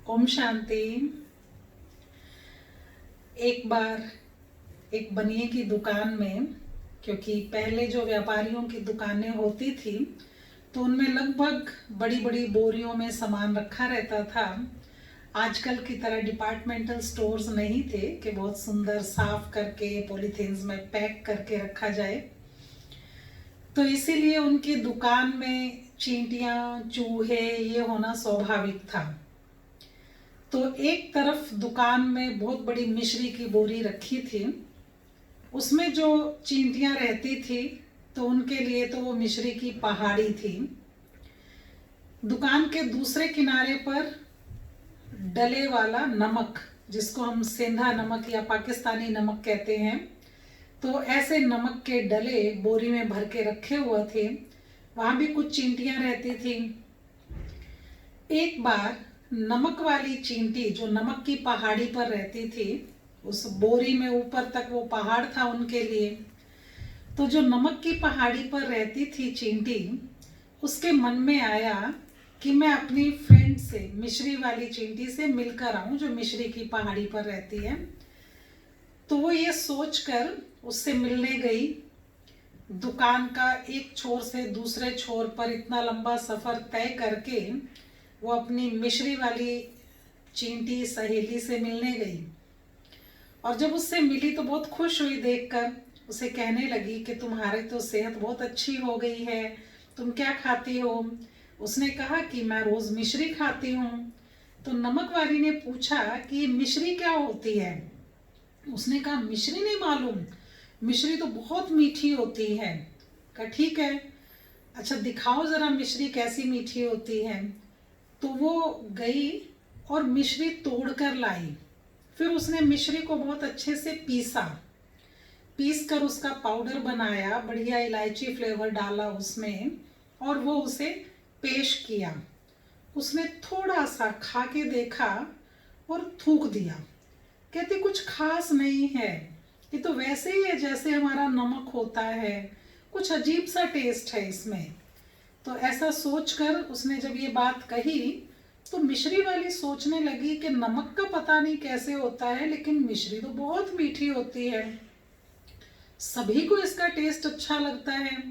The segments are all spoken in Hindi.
ओम शांति। एक बार एक बनिए की दुकान में, क्योंकि पहले जो व्यापारियों की दुकानें होती थी तो उनमें लगभग बड़ी बड़ी बोरियों में सामान रखा रहता था। आजकल की तरह डिपार्टमेंटल स्टोर्स नहीं थे कि बहुत सुंदर साफ करके पॉलीथीन्स में पैक करके रखा जाए। तो इसीलिए उनकी दुकान में चींटियां, चूहे ये होना स्वाभाविक था। तो एक तरफ दुकान में बहुत बड़ी मिश्री की बोरी रखी थी, उसमें जो चींटियां रहती थी तो उनके लिए तो वो मिश्री की पहाड़ी थी। दुकान के दूसरे किनारे पर डले वाला नमक, जिसको हम सेंधा नमक या पाकिस्तानी नमक कहते हैं, तो ऐसे नमक के डले बोरी में भर के रखे हुए थे। वहां भी कुछ चींटियां रहती थी। एक बार नमक वाली चींटी जो नमक की पहाड़ी पर रहती थी, उस बोरी में ऊपर तक वो पहाड़ था उनके लिए, तो जो नमक की पहाड़ी पर रहती थी चींटी, उसके मन में आया कि मैं अपनी फ्रेंड से, मिश्री वाली चींटी से मिलकर आऊं जो मिश्री की पहाड़ी पर रहती है। तो वो ये सोचकर उससे मिलने गई। दुकान का एक छोर से दूसरे छोर पर इतना लंबा सफर तय करके वो अपनी मिश्री वाली चींटी सहेली से मिलने गई। और जब उससे मिली तो बहुत खुश हुई देखकर। उसे कहने लगी कि तुम्हारी तो सेहत बहुत अच्छी हो गई है, तुम क्या खाती हो? उसने कहा कि मैं रोज मिश्री खाती हूँ। तो नमक वाली ने पूछा कि ये मिश्री क्या होती है? उसने कहा मिश्री नहीं मालूम, मिश्री तो बहुत मीठी होती है। कहा ठीक है, अच्छा दिखाओ जरा मिश्री कैसी मीठी होती है। तो वो गई और मिश्री तोड़ कर लाई। फिर उसने मिश्री को बहुत अच्छे से पीस कर उसका पाउडर बनाया, बढ़िया इलायची फ्लेवर डाला उसमें और वो उसे पेश किया। उसने थोड़ा सा खा के देखा और थूक दिया। कहती कुछ खास नहीं है, ये तो वैसे ही है जैसे हमारा नमक होता है, कुछ अजीब सा टेस्ट है इसमें। तो ऐसा सोचकर उसने जब ये बात कही तो मिश्री वाली सोचने लगी कि नमक का पता नहीं कैसे होता है, लेकिन मिश्री तो बहुत मीठी होती है, सभी को इसका टेस्ट अच्छा लगता है।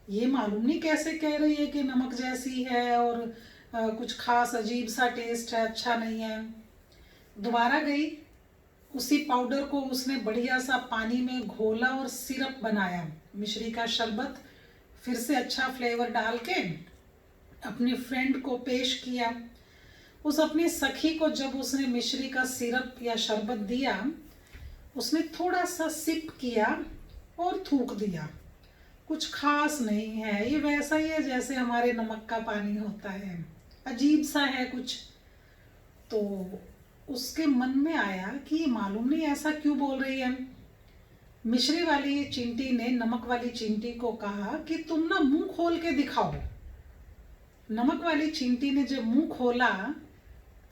ये मालूम नहीं कैसे कह रही है कि नमक जैसी है और कुछ खास अजीब सा टेस्ट है, अच्छा नहीं है। दोबारा गई, उसी पाउडर को उसने बढ़िया सा पानी में घोला और सिरप बनाया, मिश्री का शरबत फिर से अच्छा फ्लेवर डाल के अपनी फ्रेंड को पेश किया। उस अपनी सखी को जब उसने मिश्री का सिरप या शरबत दिया, उसने थोड़ा सा सिप किया और थूक दिया। कुछ खास नहीं है, ये वैसा ही है जैसे हमारे नमक का पानी होता है, अजीब सा है कुछ। तो उसके मन में आया कि ये मालूम नहीं ऐसा क्यों बोल रही है। मिश्री वाली चिंटी ने नमक वाली चिंटी को कहा कि तुम ना मुंह खोल के दिखाओ। नमक वाली चिंटी ने जब मुंह खोला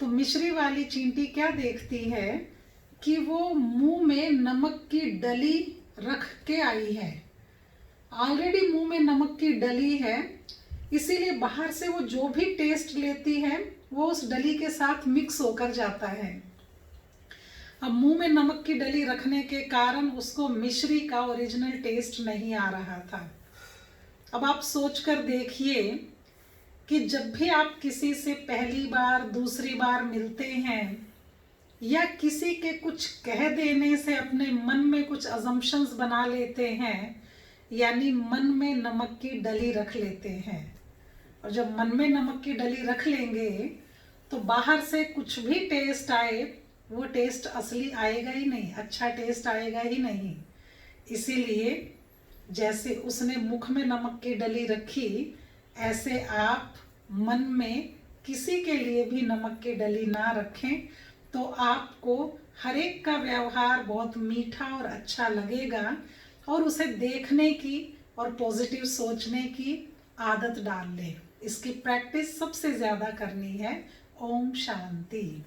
तो मिश्री वाली चींटी क्या देखती है कि वो मुंह में नमक की डली रख के आई है। ऑलरेडी मुंह में नमक की डली है, इसीलिए बाहर से वो जो भी टेस्ट लेती है वो उस डली के साथ मिक्स होकर जाता है। अब मुंह में नमक की डली रखने के कारण उसको मिश्री का ओरिजिनल टेस्ट नहीं आ रहा था। अब आप सोचकर देखिए कि जब भी आप किसी से पहली बार, दूसरी बार मिलते हैं या किसी के कुछ कह देने से अपने मन में कुछ अजम्पशंस बना लेते हैं, यानी मन में नमक की डली रख लेते हैं। और जब मन में नमक की डली रख लेंगे तो बाहर से कुछ भी टेस्ट आए वो टेस्ट असली आएगा ही नहीं, अच्छा टेस्ट आएगा ही नहीं। इसीलिए जैसे उसने मुख में नमक की डली रखी, ऐसे आप मन में किसी के लिए भी नमक की डली ना रखें, तो आपको हर एक का व्यवहार बहुत मीठा और अच्छा लगेगा और उसे देखने की और पॉजिटिव सोचने की आदत डाल लें। इसकी प्रैक्टिस सबसे ज़्यादा करनी है। ओम शांति।